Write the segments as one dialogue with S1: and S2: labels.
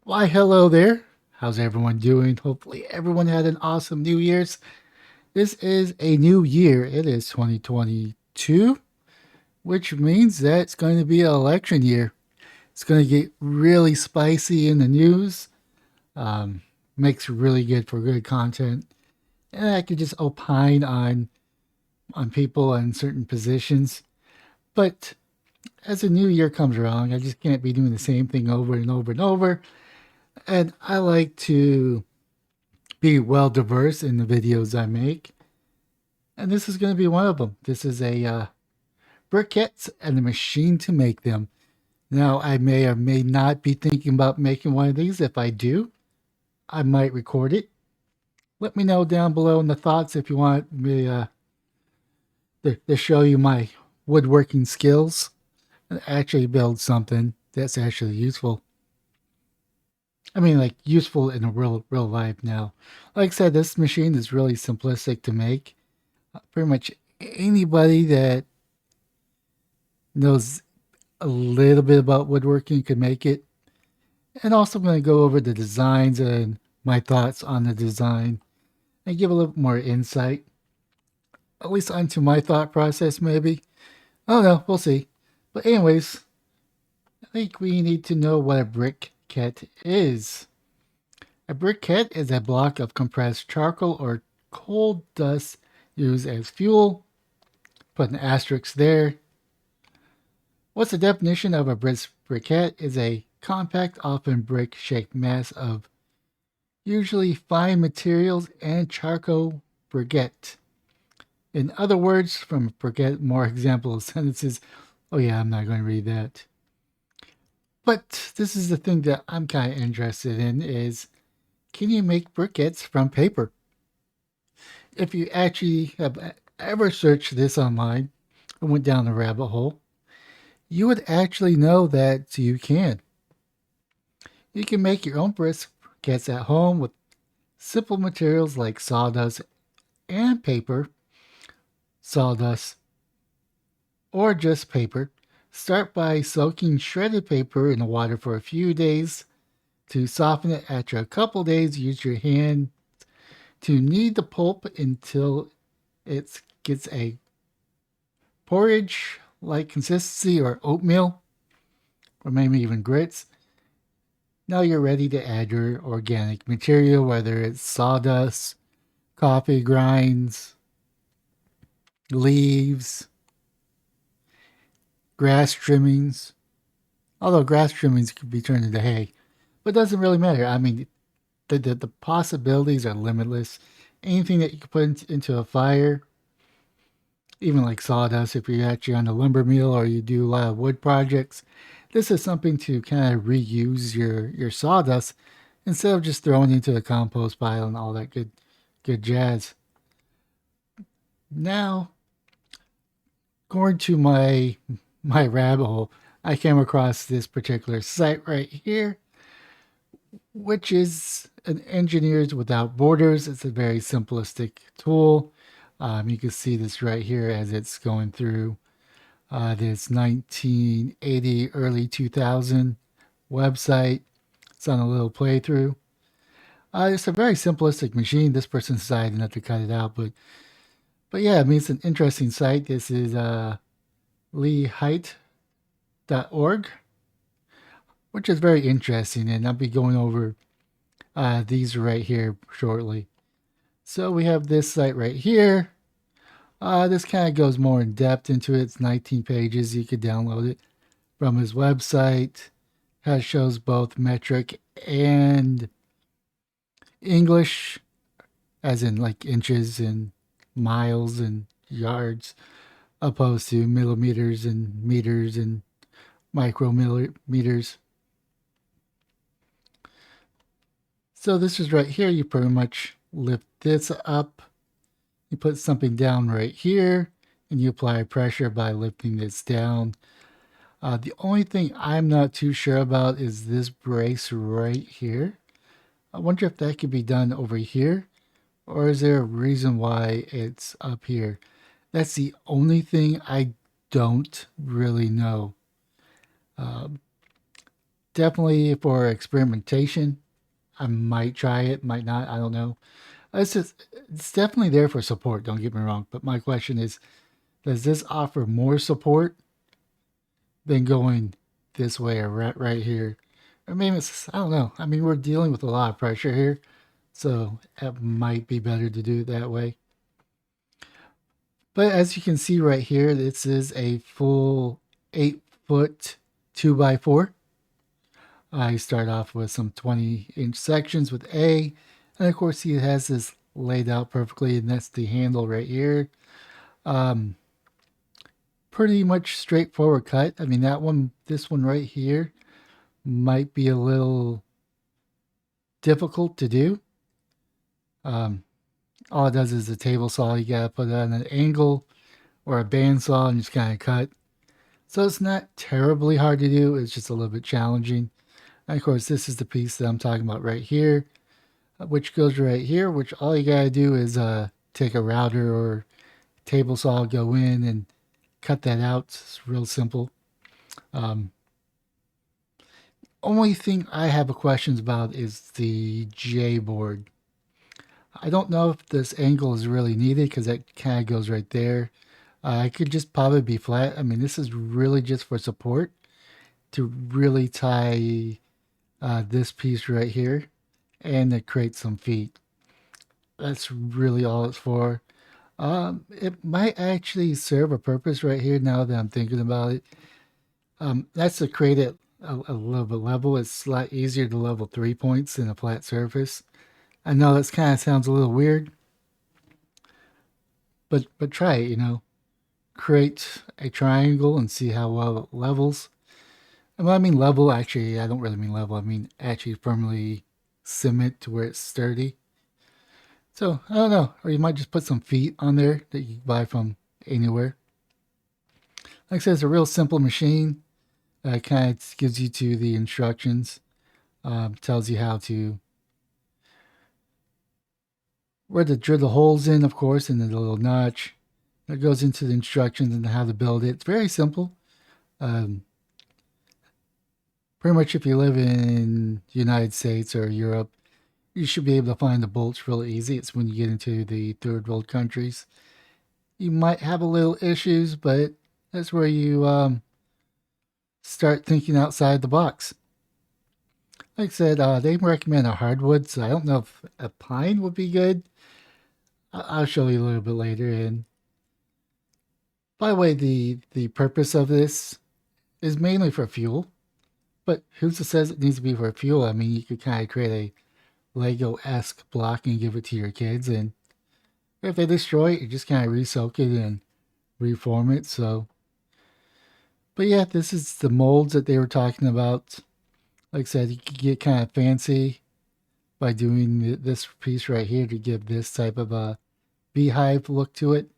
S1: Why, hello there. How's everyone doing? Hopefully, everyone had an awesome New Year's. This is a new year. It is 2022, which means that it's going to be an election year. It's going to get really spicy in the news. Um, Makes really good for good content. And I could just opine on people in certain positions. But as the new year comes around, I just can't be doing the same thing over and over and over. And I like to be well diverse in the videos I make. And this is going to be one of them. This is a briquettes and the machine to make them. Now, I may or may not be thinking about making one of these. If I do, I might record it. Let me know down below in the thoughts if you want me to show you my woodworking skills and actually build something that's actually useful. I mean, like useful in a real life now. Like I said, this machine is really simplistic to make. Pretty much anybody that knows a little bit about woodworking could make it. And also, I'm going to go over the designs and my thoughts on the design and give a little more insight, at least onto my thought process, maybe. I don't know, we'll see. But, anyways, I think we need to know what a briquette is. A briquette is a block of compressed charcoal or coal dust used as fuel. Put an asterisk there. What's the definition of a briquette? Is a compact, often brick-shaped mass of usually fine materials and charcoal briquette. In other words, from briquette, more example of sentences. Oh yeah, I'm not going to read that. But this is the thing that I'm kind of interested in is, can you make briquettes from paper? If you actually have ever searched this online and went down the rabbit hole, you would actually know that you can. You can make your own briquettes at home with simple materials like sawdust and paper, sawdust, or just paper. Start by soaking shredded paper in the water for a few days. To soften it after a couple days, use your hand to knead the pulp until it gets a porridge like consistency or oatmeal, or maybe even grits. Now you're ready to add your organic material, whether it's sawdust, coffee grinds, leaves, grass trimmings. Although grass trimmings could be turned into hay, but it doesn't really matter. I mean, the possibilities are limitless. Anything that you can put into a fire, even like sawdust, if you're actually on a lumber mill or you do a lot of wood projects, this is something to kind of reuse your sawdust instead of just throwing it into the compost pile and all that good jazz. Now, going to my rabbit hole, I came across this particular site right here, which is an Engineers Without Borders. It's a very simplistic tool. You can see this right here as it's going through this 1980, early 2000 website. It's on a little playthrough. It's a very simplistic machine. This person decided not to cut it out, but yeah, I mean it's an interesting site. This is leeheight.org, which is very interesting, and I'll be going over these right here shortly. So we have this site right here. This kind of goes more in depth into it. It's 19 pages. You could download it from his website. It shows both metric and English, as in like inches and miles and yards, opposed to millimeters and meters and micrometers. So this is right here. You pretty much lift this up. You put something down right here, and you apply pressure by lifting this down. The only thing I'm not too sure about is this brace right here. I wonder if that could be done over here, or is there a reason why it's up here? That's the only thing I don't really know. Um, Definitely for experimentation. I might try it, might not. I don't know. It's definitely there for support. Don't get me wrong. But my question is, does this offer more support than going this way or right here? Or maybe it's, I don't know. I mean, we're dealing with a lot of pressure here. So it might be better to do it that way. But as you can see right here, this is a full 8 foot 2x4. I start off with some 20-inch sections with A. And of course, he has this laid out perfectly, and that's the handle right here. Um, Pretty much straightforward cut. I mean, this one right here might be a little difficult to do. Um, all it does is a table saw. You gotta put it on an angle or a bandsaw and just kind of cut. So it's not terribly hard to do. It's just a little bit challenging. And of course, this is the piece that I'm talking about right here, which goes right here. Which all you gotta do is take a router or table saw, go in and cut that out. It's real simple. Um, Only thing I have questions about is the J board. I don't know if this angle is really needed because that kind of goes right there. It could just probably be flat. I mean, this is really just for support to really tie this piece right here and to create some feet. That's really all it's for. It might actually serve a purpose right here now that I'm thinking about it. That's to create it a little bit level. It's a lot easier to level 3 points in a flat surface. I know this kind of sounds a little weird, but try it. Create a triangle and see how well it levels. And when I mean level, actually, I don't really mean level. I mean actually firmly cement to where it's sturdy. So I don't know, or you might just put some feet on there that you can buy from anywhere. Like I said, it's a real simple machine. Kind of gives you to the instructions, tells you how to where to drill the holes in, of course, and then the little notch. It goes into the instructions and how to build it. It's very simple. Um, Pretty much if you live in the United States or Europe, you should be able to find the bolts really easy. It's when you get into the third world countries. You might have a little issues, but that's where you start thinking outside the box. Like I said, they recommend a hardwood, so I don't know if a pine would be good. I'll show you a little bit later. And by the way, the purpose of this is mainly for fuel. But who's to says it needs to be for fuel? I mean, you could kind of create a Lego-esque block and give it to your kids, and if they destroy it, you just kind of re-soak it and reform it. So, but yeah, this is the molds that they were talking about. Like I said, you could get kind of fancy by doing this piece right here to give this type of a beehive look to it.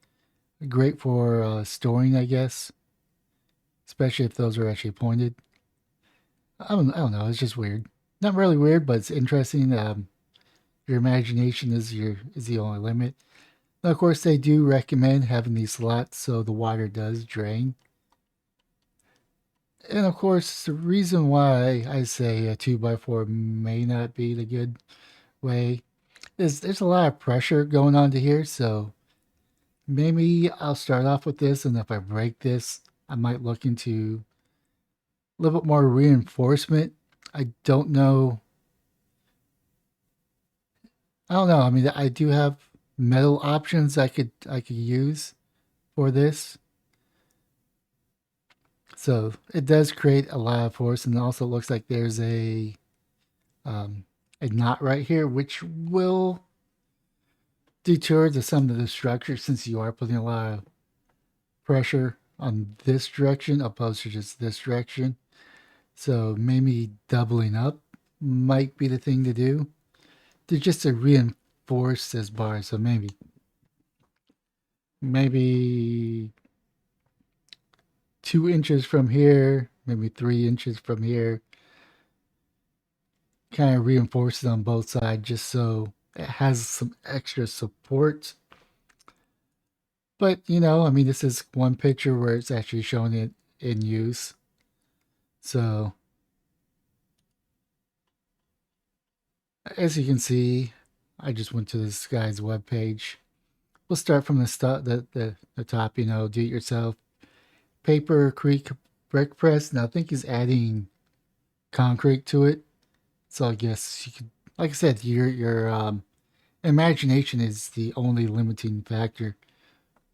S1: Great for storing, I guess, especially if those are actually pointed. I don't know. It's just weird. Not really weird, but it's interesting. Your imagination is the only limit. Now, of course, they do recommend having these slots so the water does drain. And of course, the reason why I say a 2x4 may not be the good way is there's a lot of pressure going on to here. So maybe I'll start off with this, and if I break this, I might look into a little bit more reinforcement. I don't know. I don't know. I mean, I do have metal options I could use for this. So it does create a lot of force, and it also looks like there's um, a knot right here, which will deter to some of the structure since you are putting a lot of pressure on this direction opposed to just this direction. So maybe doubling up might be the thing to do to just to reinforce this bar. So maybe 2 inches from here, maybe 3 inches from here, kind of reinforce it on both sides just so it has some extra support. But I mean, this is one picture where it's actually showing it in use. So As you can see, I just went to this guy's webpage. We'll start from the top, do it yourself. Paper Creek brick press. Now I think he's adding concrete to it. So I guess you could, like I said, your imagination is the only limiting factor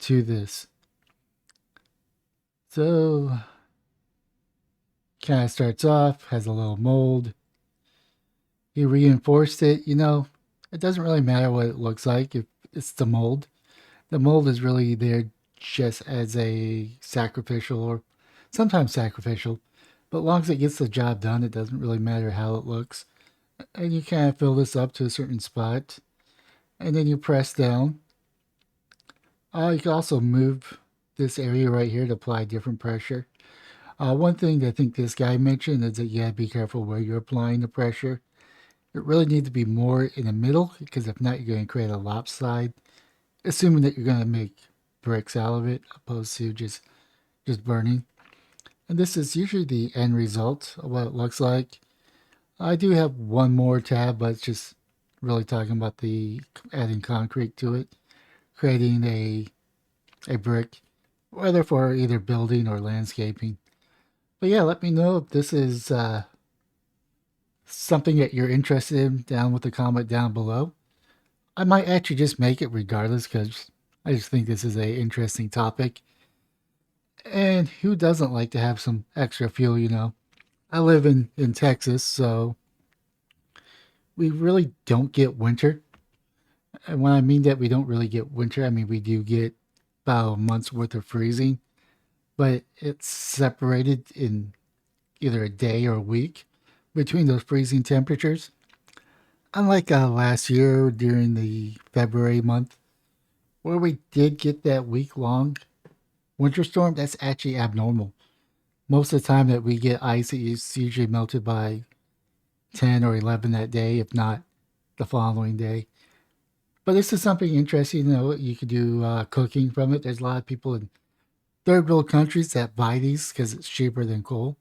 S1: to this. So kind of starts off, has a little mold. He reinforced it. It doesn't really matter what it looks like if it's the mold. The mold is really there just as a sacrificial or sometimes sacrificial. But as long as it gets the job done, it doesn't really matter how it looks. And you kind of fill this up to a certain spot. And then you press down. You can also move this area right here to apply different pressure. One thing I think this guy mentioned is that you gotta be careful where you're applying the pressure. It really needs to be more in the middle because if not, you're going to create a lopside, assuming that you're going to make bricks out of it, opposed to just burning. And this is usually the end result of what it looks like. I do have one more tab, but it's just really talking about the adding concrete to it, creating a brick, whether for either building or landscaping. But yeah, let me know if this is something that you're interested in down with the comment down below. I might actually just make it regardless because I just think this is a interesting topic. And who doesn't like to have some extra fuel? I live in Texas, so we really don't get winter. And when I mean that we don't really get winter, I mean we do get about a month's worth of freezing, but it's separated in either a day or a week between those freezing temperatures. Unlike last year during the February month, where we did get that week long winter storm, that's actually abnormal. Most of the time that we get ice, it's usually melted by 10 or 11 that day, if not the following day. But this is something interesting. You could do cooking from it. There's a lot of people in third world countries that buy these because it's cheaper than coal.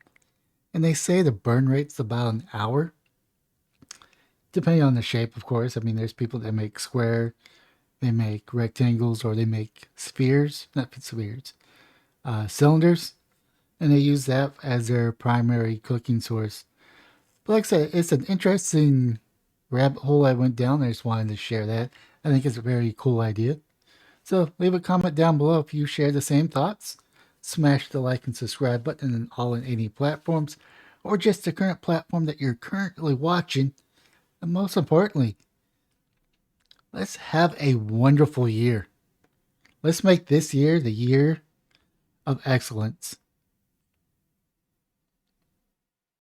S1: And they say the burn rate's about an hour, depending on the shape, of course. I mean, there's people that make square, they make rectangles, or they make spheres, not spheres, cylinders, and they use that as their primary cooking source. But like I said, it's an interesting rabbit hole I went down. I just wanted to share that. I think it's a very cool idea. So leave a comment down below if you share the same thoughts. Smash the like and subscribe button on all and any platforms, or just the current platform that you're currently watching. And most importantly, let's have a wonderful year. Let's make this year the year of excellence.